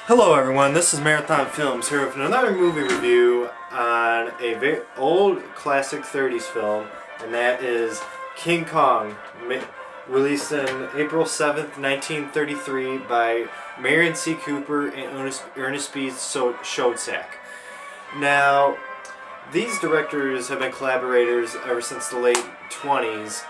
Hello everyone, this is Marathon Films here with another movie review on a very old classic 30s film, and that is King Kong, released on April 7th, 1933 by Merian C. Cooper and Ernest B. Schoedsack. Now, these directors have been collaborators ever since the late 20s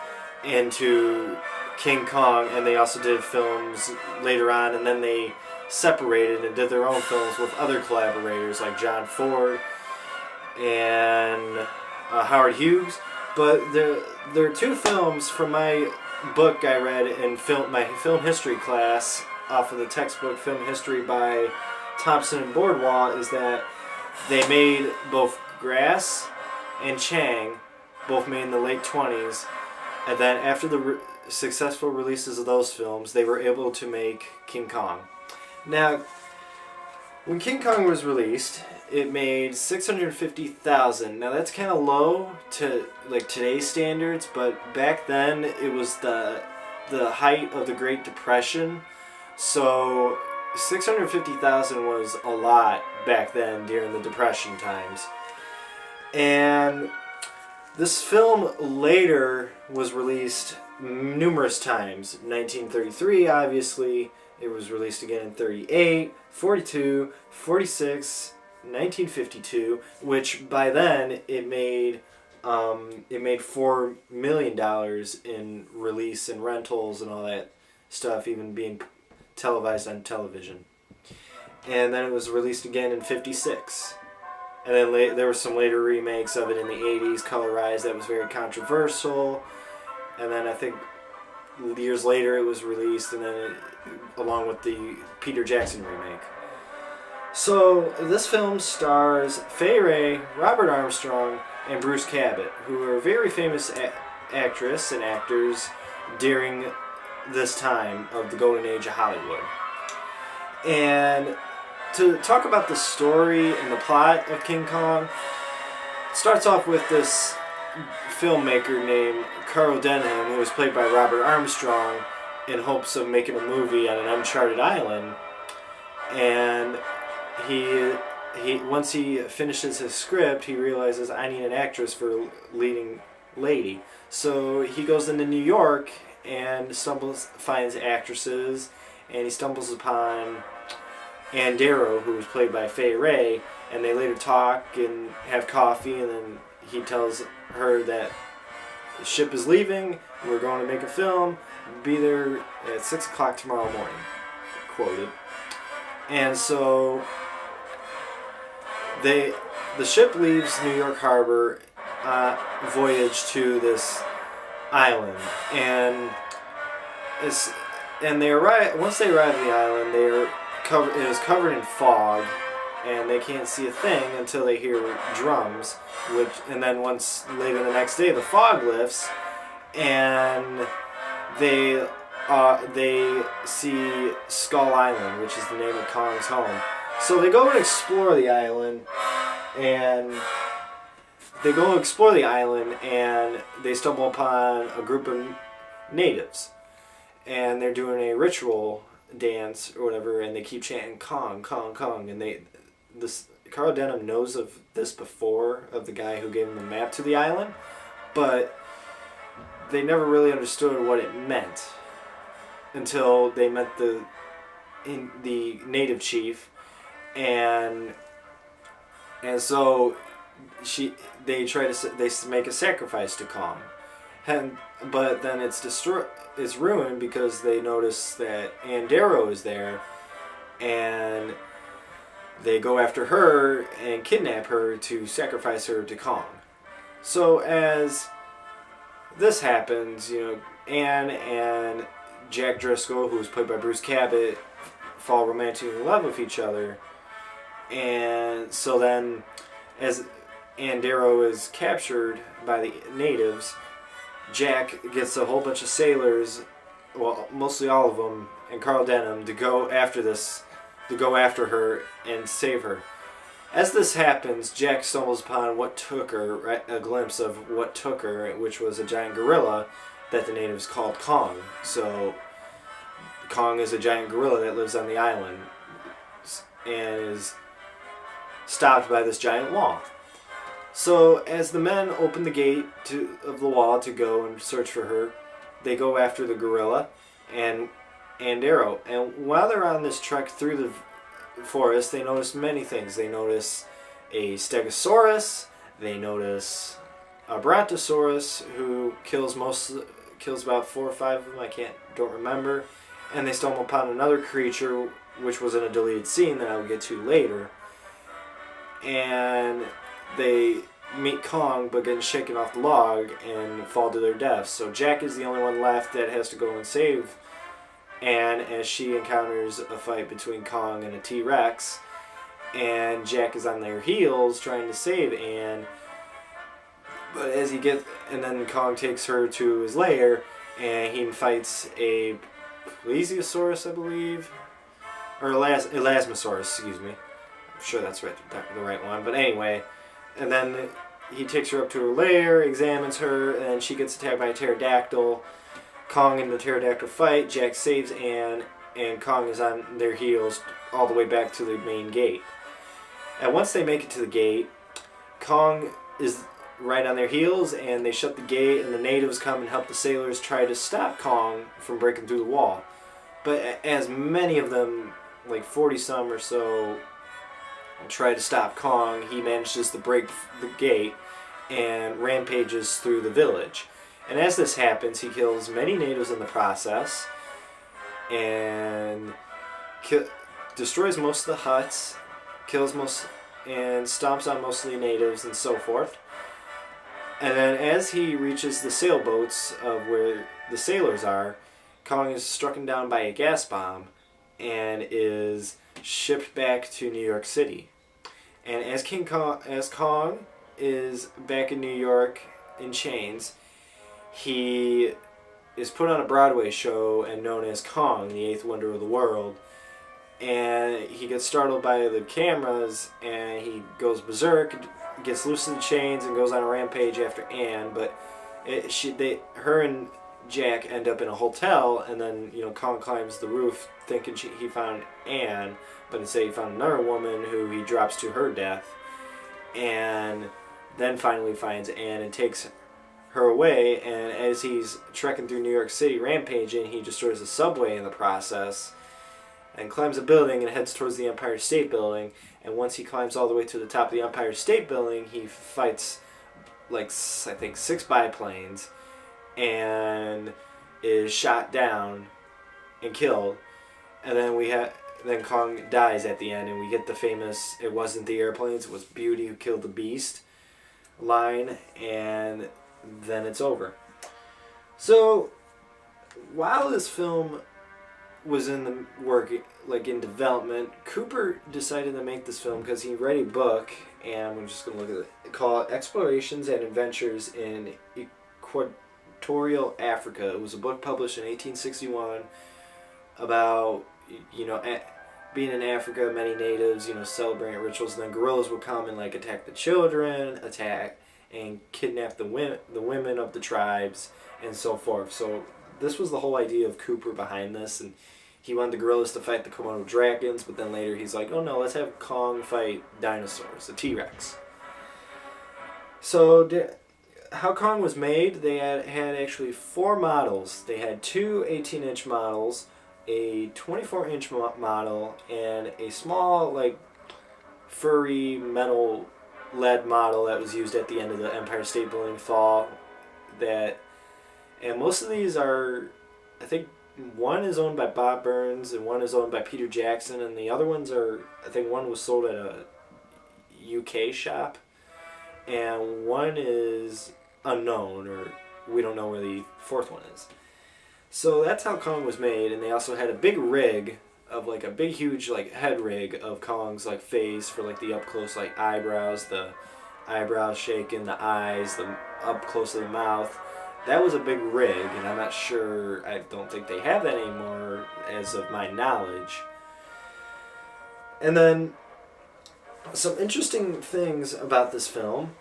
into King Kong, and they also did films later on, and then they separated and did their own films with other collaborators like John Ford and Howard Hughes. But there are two films from my book I read in my film history class off of the textbook Film History by Thompson and Boardwall, is that they made both Grass and Chang, both made in the late 20s, and then after the successful releases of those films, they were able to make King Kong. Now, when King Kong was released, it made $650,000. Now that's kind of low to like today's standards, but back then it was the height of the Great Depression, so $650,000 was a lot back then during the Depression times. And this film later was released numerous times. 1933, obviously. It was released again in 38, 42, 46, 1952, which by then it made $4 million in release and rentals and all that stuff, even being televised on television. And then it was released again in 56. And then there were some later remakes of it in the 80s, colorized, that was very controversial. And then I think years later it was released, and then along with the Peter Jackson remake. So this film stars Fay Wray, Robert Armstrong, and Bruce Cabot, who are very famous actress and actors during this time of the golden age of Hollywood. And to talk about the story and the plot of King Kong, it starts off with this filmmaker named Carl Denham, who was played by Robert Armstrong, in hopes of making a movie on an uncharted island. And he once he finishes his script, he realizes, I need an actress for leading lady. So he goes into New York and finds actresses, and he stumbles upon Ann Darrow, who was played by Fay Wray, and they later talk and have coffee, and then he tells her that the ship is leaving, we're going to make a film, be there at 6 o'clock tomorrow morning, quoted. And so the ship leaves New York Harbor, voyage to this island, and they arrive. Once they arrive at the island, it is covered in fog, and they can't see a thing until they hear drums, and then once later the next day the fog lifts, and they see Skull Island, which is the name of Kong's home. So they go and explore the island, and they stumble upon a group of natives, and they're doing a ritual dance or whatever, and they keep chanting Kong, Kong, Kong, and Carl Denham knows of this before, of the guy who gave him the map to the island, but they never really understood what it meant until they met the native chief, and so they make a sacrifice to Kong, but then it's ruined because they notice that Ann Darrow is there, and they go after her and kidnap her to sacrifice her to Kong. So as this happens, Anne and Jack Driscoll, who was played by Bruce Cabot, fall romantically in love with each other. And so then, as Ann Darrow is captured by the natives, Jack gets a whole bunch of sailors, well, mostly all of them, and Carl Denham to go after her and save her. As this happens, Jack stumbles upon a glimpse of what took her, which was a giant gorilla that the natives called Kong. So Kong is a giant gorilla that lives on the island. and is stopped by this giant wall. So as the men open the gate of the wall to go and search for her, they go after the gorilla and Arrow. And while they're on this trek through the forest, they notice many things. They notice a Stegosaurus. They notice a Brontosaurus who kills about 4 or 5 of them. Don't remember. And they stumble upon another creature which was in a deleted scene that I will get to later. And they meet Kong but get shaken off the log and fall to their deaths. So Jack is the only one left that has to go and save Anne as she encounters a fight between Kong and a T-Rex. And Jack is on their heels trying to save Anne. But and then Kong takes her to his lair and he fights a Plesiosaurus, I believe. Or Elasmosaurus, excuse me. I'm sure that's the right one. But anyway, and then he takes her up to her lair, examines her, and she gets attacked by a pterodactyl. Kong and the pterodactyl fight. Jack saves Anne, and Kong is on their heels all the way back to the main gate. And once they make it to the gate, Kong is right on their heels, and they shut the gate, and the natives come and help the sailors try to stop Kong from breaking through the wall. But as many of them, like 40-some or so, try to stop Kong, he manages to break the gate and rampages through the village. And as this happens, he kills many natives in the process and destroys most of the huts, and stomps on most of the natives and so forth. And then as he reaches the sailboats of where the sailors are, Kong is struck down by a gas bomb and is shipped back to New York City. And as Kong is back in New York in chains, he is put on a Broadway show and known as Kong, the Eighth Wonder of the World. And he gets startled by the cameras and he goes berserk, gets loose in the chains, and goes on a rampage after Anne. But her and Jack end up in a hotel, and then Kong climbs the roof thinking he found Anne, but instead he found another woman who he drops to her death, and then finally finds Anne and takes her away. And as he's trekking through New York City rampaging, he destroys a subway in the process and climbs a building and heads towards the Empire State Building. And once he climbs all the way to the top of the Empire State Building, he fights I think 6 biplanes and is shot down and killed. And then Kong dies at the end, and we get the famous "It wasn't the airplanes, it was Beauty who killed the Beast" line, and then it's over. So while this film was in the work, in development, Cooper decided to make this film because he read a book, and we're just going to look at it, called Explorations and Adventures in Equatorial Africa. It was a book published in 1861 about, being in Africa, many natives, celebrating rituals, and then gorillas would come and attack the children, and kidnap the women of the tribes, and so forth. So this was the whole idea of Cooper behind this, and he wanted the gorillas to fight the Komodo dragons, but then later he's like, oh no, let's have Kong fight dinosaurs, the T-Rex. So how Kong was made, they had actually 4 models. They had 2 18-inch models, a 24-inch model, and a small, furry metal lead model that was used at the end of the Empire State Building fall. And most of these are, I think, one is owned by Bob Burns and one is owned by Peter Jackson, and the other ones are, I think one was sold at a UK shop, and one is unknown, or we don't know where the 4th one is. So that's how Kong was made. And they also had a big rig of a big huge head rig of Kong's face for the up close eyebrows, the eyebrows shaking, the eyes, the up close of the mouth. That was a big rig, and I'm not sure, I don't think they have that anymore as of my knowledge. And then some interesting things about this film.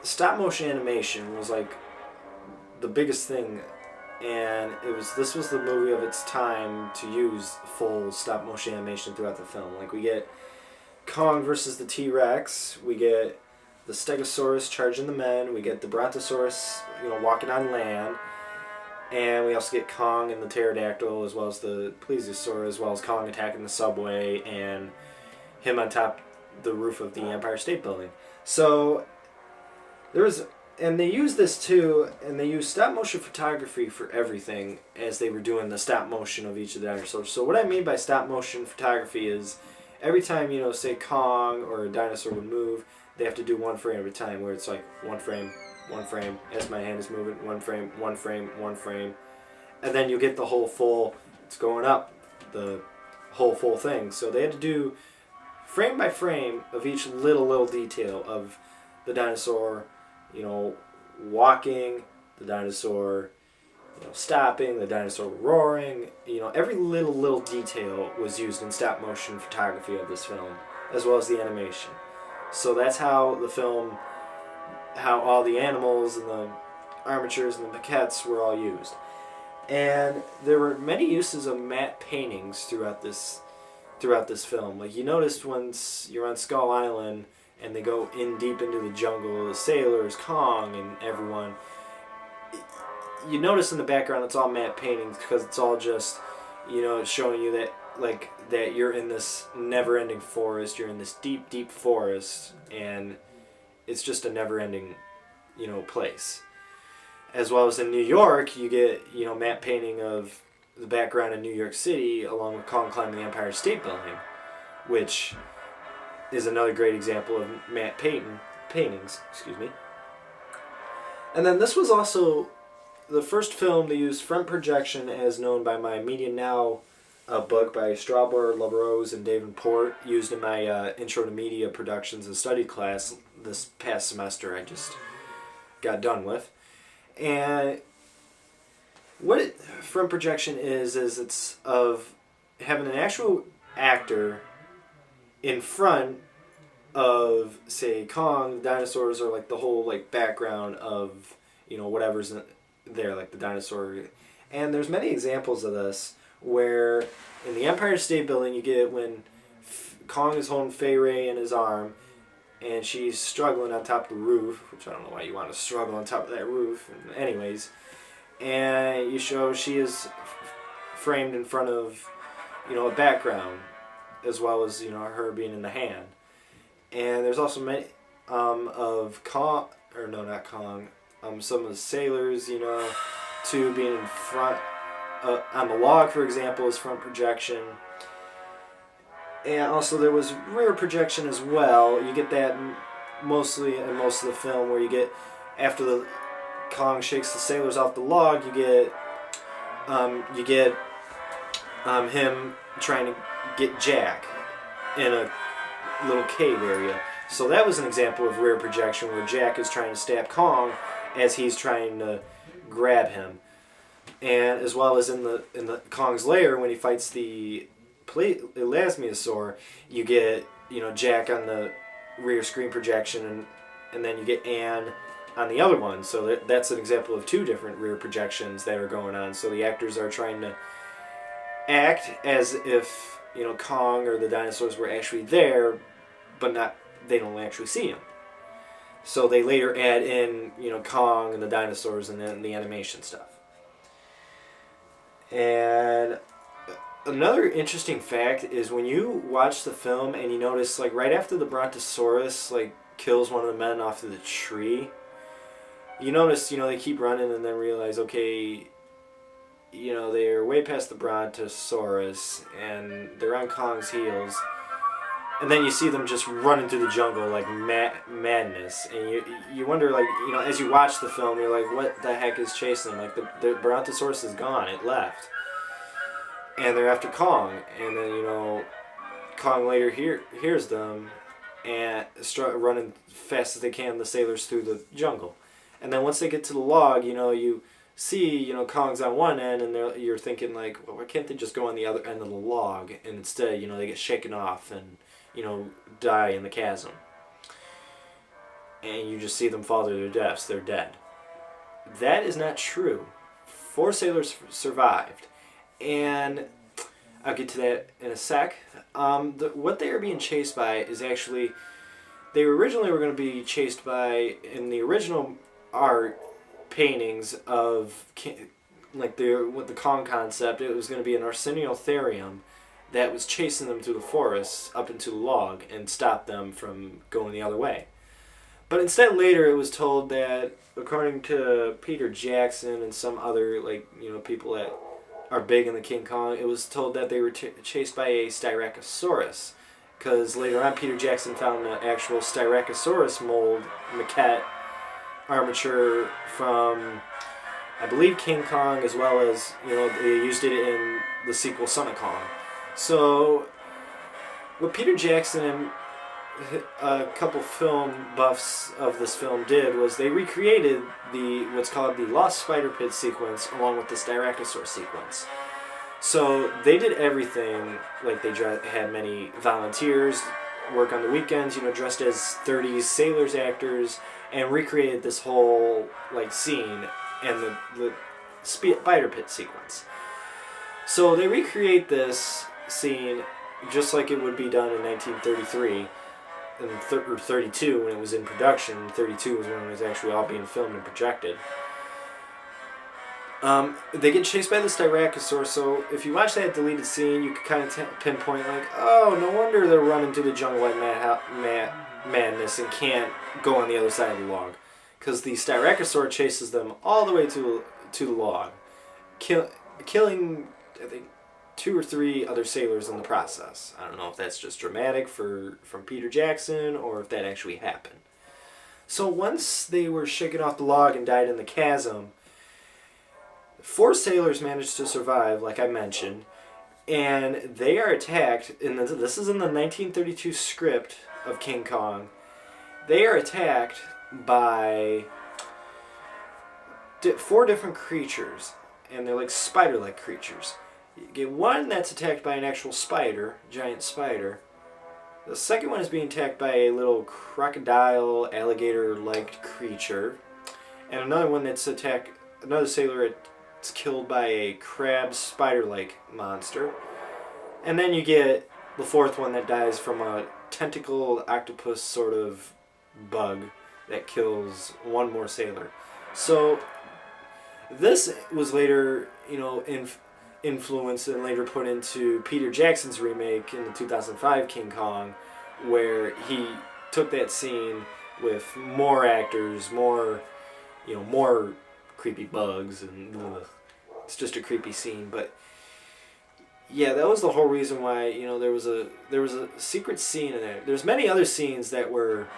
Stop motion animation was the biggest thing and this was the movie of its time to use full stop motion animation throughout the film. Like we get Kong versus the T-Rex, we get the Stegosaurus charging the men, we get the Brontosaurus, walking on land, and we also get Kong and the Pterodactyl, as well as the Plesiosaur, as well as Kong attacking the subway, and him on top the roof of the Empire State Building. So and they use this too, and they use stop motion photography for everything as they were doing the stop motion of each of the dinosaurs. So what I mean by stop motion photography is every time, say Kong or a dinosaur would move, they have to do one frame at a time, where it's like one frame, as my hand is moving, one frame, and then you get the whole full, it's going up, the whole full thing. So they had to do frame by frame of each little detail of the dinosaur, walking, the dinosaur, stopping, the dinosaur roaring. Every little detail was used in stop motion photography of this film, as well as the animation. So that's how the film, how all the animals and the armatures and the maquettes were all used. And there were many uses of matte paintings throughout this film. Like you noticed once you're on Skull Island and they go in deep into the jungle, the sailors, Kong, and everyone, you notice in the background it's all matte paintings because it's all just, it's showing you that that you're in this never-ending forest, you're in this deep forest, and it's just a never-ending, place. As well as in New York, you get, matte painting of the background in New York City along with Kong climbing the Empire State Building, which is another great example of matte paintings. And then this was also the first film to use front projection as known by my Media Now book by Strauber, LaRose, and Davenport, used in my Intro to Media Productions and Study class this past semester I just got done with. And what front projection is it's of having an actual actor in front of, say, Kong, dinosaurs, or like the whole background of whatever's there, like the dinosaur. And there's many examples of this where in the Empire State Building you get when Kong is holding Fay Ray in his arm and she's struggling on top of the roof, which I don't know why you want to struggle on top of that roof, anyways. And you show she is framed in front of a background, as well as her being in the hand. And there's also many of Kong, or no, not Kong, some of the sailors, too, being in front on the log, for example, is front projection. And also there was rear projection as well. You get that mostly in most of the film, where you get after the Kong shakes the sailors off the log, you get him trying to get Jack in a little cave area. So that was an example of rear projection, where Jack is trying to stab Kong as he's trying to grab him. And as well as in the Kong's lair, when he fights the Elasmosaur, you get Jack on the rear screen projection, and then you get Anne on the other one. So that's an example of two different rear projections that are going on. So the actors are trying to act as if Kong or the dinosaurs were actually there, but they don't actually see him. So they later add in Kong and the dinosaurs and then the animation stuff. And another interesting fact is when you watch the film and you notice right after the Brontosaurus kills one of the men off of the tree, you notice they keep running and then realize, okay, they're way past the Brontosaurus and they're on Kong's heels, and then you see them just running through the jungle like madness, and you wonder as you watch the film, you're like, what the heck is chasing them? The Brontosaurus is gone, it left, and they're after Kong, and then Kong later hears them and running fast as they can, the sailors, through the jungle. And then once they get to the log, you see, Kong's on one end, and you're thinking well, why can't they just go on the other end of the log? And instead, they get shaken off and, die in the chasm. And you just see them fall to their deaths. They're dead. That is not true. 4 sailors survived, and I'll get to that in a sec. What they are being chased by is actually, they originally were going to be chased by, in the original art paintings of with the Kong concept, it was going to be an Arsenial that was chasing them through the forest up into the log and stopped them from going the other way. But instead, later it was told that, according to Peter Jackson and some other people that are big in the King Kong, it was told that they were chased by a Styracosaurus, because later on Peter Jackson found an actual Styracosaurus mold maquette armature from, I believe, King Kong, as well as they used it in the sequel Son of Kong. So what Peter Jackson and a couple film buffs of this film did was they recreated what's called the Lost Spider Pit sequence along with the Styracosaurus sequence. So they did everything, like they had many volunteers work on the weekends, dressed as 30s sailors actors, and recreated this whole scene and the spider pit sequence. So they recreate this scene just like it would be done in 1933 or 32 when it was in production. 32 was when it was actually all being filmed and projected. They get chased by the Styracosaurus, so if you watch that deleted scene, you can kind of pinpoint oh, no wonder they're running through the jungle like madness and can't go on the other side of the log, because the Styracosaurus chases them all the way to the log, killing, I think, 2 or 3 other sailors in the process. I don't know if that's just dramatic from Peter Jackson or if that actually happened. So once they were shaken off the log and died in the chasm, 4 sailors managed to survive, like I mentioned, and they are attacked. This is in the 1932 script of King Kong. They are attacked by 4 different creatures, and they're like spider-like creatures. You get one that's attacked by an actual spider, giant spider. The second one is being attacked by a little crocodile, alligator-like creature, and another one that's another sailor is killed by a crab spider-like monster. And then you get the 4th one that dies from a tentacled octopus sort of bug that kills 1 more sailor. So this was later, influenced and later put into Peter Jackson's remake in the 2005 King Kong, where he took that scene with more actors, more creepy bugs, and it's just a creepy scene. But yeah, that was the whole reason why there was a secret scene in there. There's many other scenes that were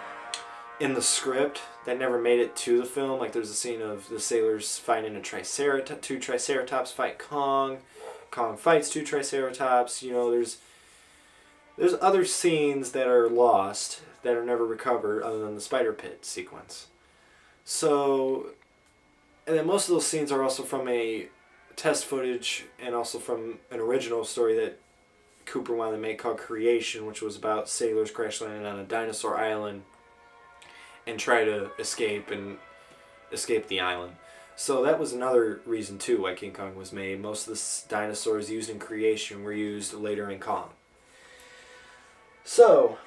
in the script that never made it to the film. Like there's a scene of the sailors fighting 2 Triceratops fight Kong. Kong fights 2 Triceratops. There's other scenes that are lost that are never recovered other than the spider pit sequence. So, and then most of those scenes are also from a test footage and also from an original story that Cooper wanted to make called Creation, which was about sailors crash landing on a dinosaur island and try to escape the island. So that was another reason too why King Kong was made. Most of the dinosaurs used in Creation were used later in Kong. So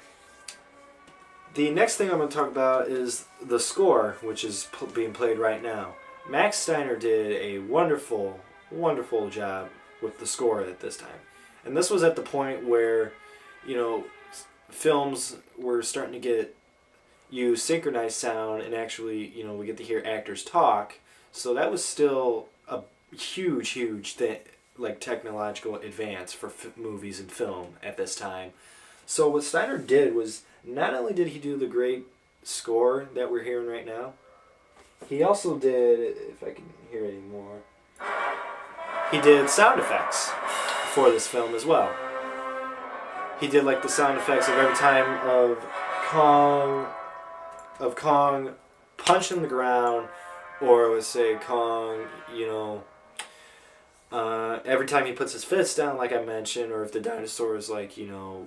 the next thing I'm going to talk about is the score, which is being played right now. Max Steiner did a wonderful, wonderful job with the score at this time. And this was at the point where, films were starting to use synchronized sound, and actually, we get to hear actors talk. So that was still a huge, huge technological advance for movies and film at this time. So what Steiner did was, not only did he do the great score that we're hearing right now, he also did, if I can hear it anymore, he did sound effects for this film as well. He did the sound effects of every time of Kong punching the ground, or let's say Kong, every time he puts his fist down, like I mentioned, or if the dinosaur is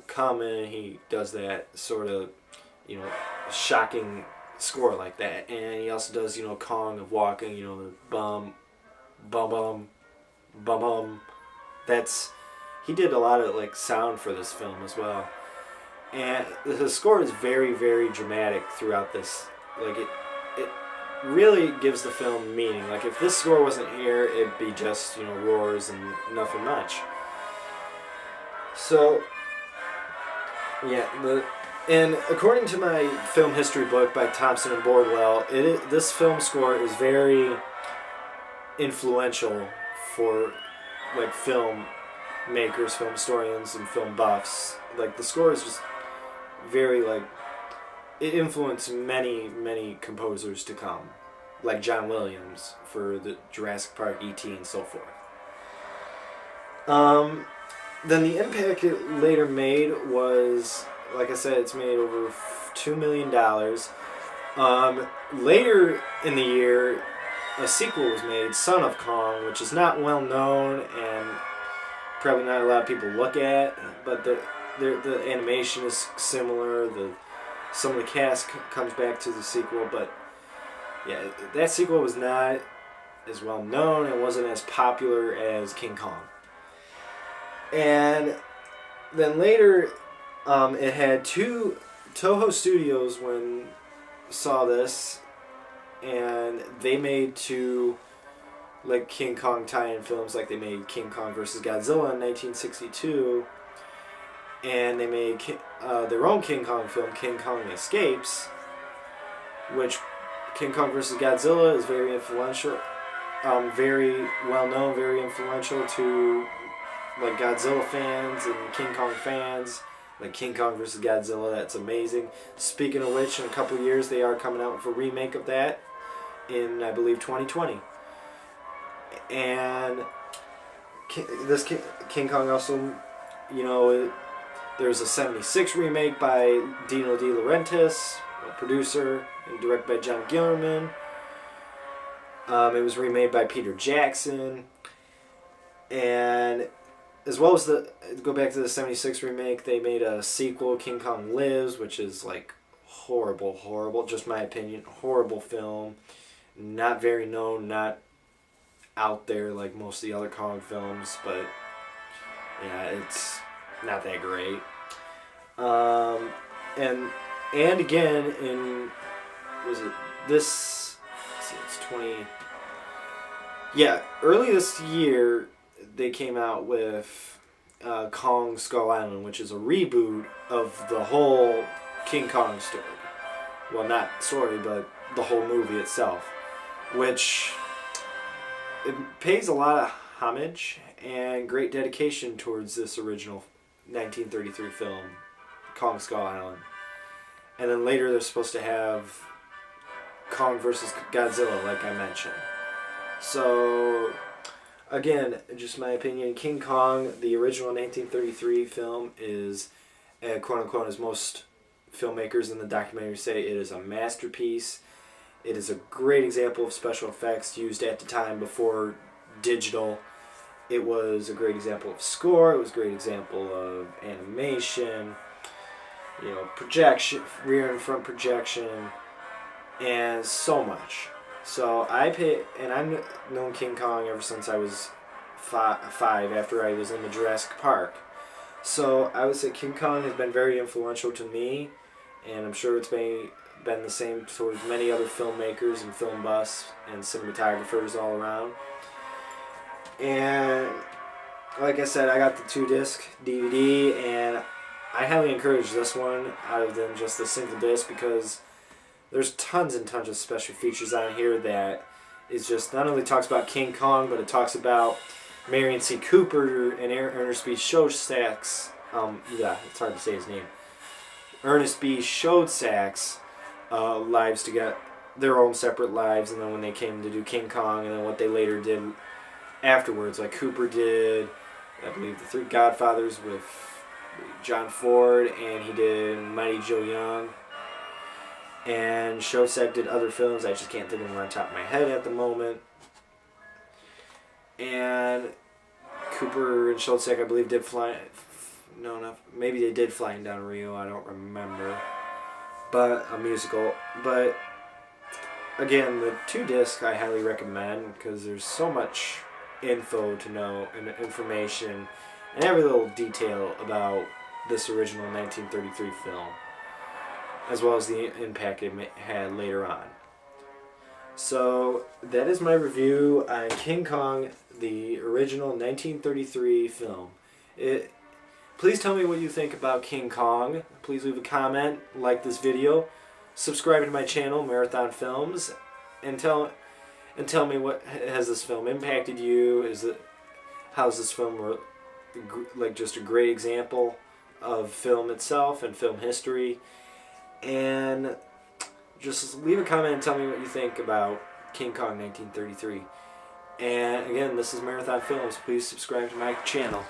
coming, he does that sort of, shocking score like that. And he also does, Kong of walking, the bum bum, bum bum. He did a lot of like sound for this film as well, and the score is very, very dramatic throughout this. Like it really gives the film meaning. Like if this score wasn't here, it'd be just roars and nothing much. So yeah, and according to my film history book by Thompson and Bordwell, this film score is very influential for like film makers, film historians, and film buffs. Like the score is just very like it influenced many composers to come, like John Williams for the Jurassic Park, E.T., and so forth. Then the impact it later made was, like I said, it's made over $2 million. Later in the year, a sequel was made, Son of Kong, which is not well known and probably not a lot of people look at, but the animation is similar. Some of the cast comes back to the sequel, but yeah, that sequel was not as well known. It wasn't as popular as King Kong. And then later, it had two Toho Studios when saw this, and they made two like King Kong tie-in films. Like they made King Kong vs. Godzilla in 1962, and they made their own King Kong film, King Kong Escapes, which King Kong vs. Godzilla is very influential, very well known, very influential to like Godzilla fans and King Kong fans. Like King Kong vs. Godzilla, that's amazing. Speaking of which, in a couple of years they are coming out with a remake of that in, I believe, 2020. And this King Kong also, there's a 76 remake by Dino De Laurentiis, a producer, and directed by John Gillerman. It was remade by Peter Jackson. And as well as go back to the 76 remake, they made a sequel, King Kong Lives, which is like horrible, just my opinion, horrible film. Not very known, not out there like most of the other Kong films, but yeah, it's not that great. And again in it's 20. Yeah, early this year they came out with Kong Skull Island, which is a reboot of the whole King Kong story. Well, not story, but the whole movie itself, which it pays a lot of homage and great dedication towards this original 1933 film, Kong Skull Island. And then later they're supposed to have Kong vs. Godzilla, like I mentioned. So, again, just my opinion, King Kong, the original 1933 film, is, quote-unquote, as most filmmakers in the documentary say, it is a masterpiece. It is a great example of special effects used at the time before digital. It was a great example of score. It was a great example of animation, projection, rear and front projection, and so much. So I've known King Kong ever since I was five, after I was in the Jurassic Park. So I would say King Kong has been very influential to me, and I'm sure it's been the same towards many other filmmakers and film buffs and cinematographers all around. And like I said, I got the 2-disc DVD, and I highly encourage this one other than just the single disc, because there's tons and tons of special features on here that is just not only talks about King Kong, but it talks about Merian C. Cooper and Ernest B. Schoedsack's, it's hard to say his name, Ernest B. Schoedsack's lives to get their own separate lives, and then when they came to do King Kong, and then what they later did afterwards, like Cooper did, I believe, The Three Godfathers with John Ford, and he did Mighty Joe Young. And Schoedsack did other films, I just can't think of them on top of my head at the moment. And Cooper and Schoedsack, I believe, did maybe they did Flying Down Rio, I don't remember. But a musical. But again, the 2-disc I highly recommend because there's so much info to know and information and every little detail about this original 1933 film, as well as the impact it had later on. So that is my review on King Kong, the original 1933 film. Please tell me what you think about King Kong. Please leave a comment, like this video, subscribe to my channel, Marathon Films, and tell me what has this film impacted you. How's this film like just a great example of film itself and film history? And just leave a comment and tell me what you think about King Kong 1933. And again, this is Marathon Films. Please subscribe to my channel.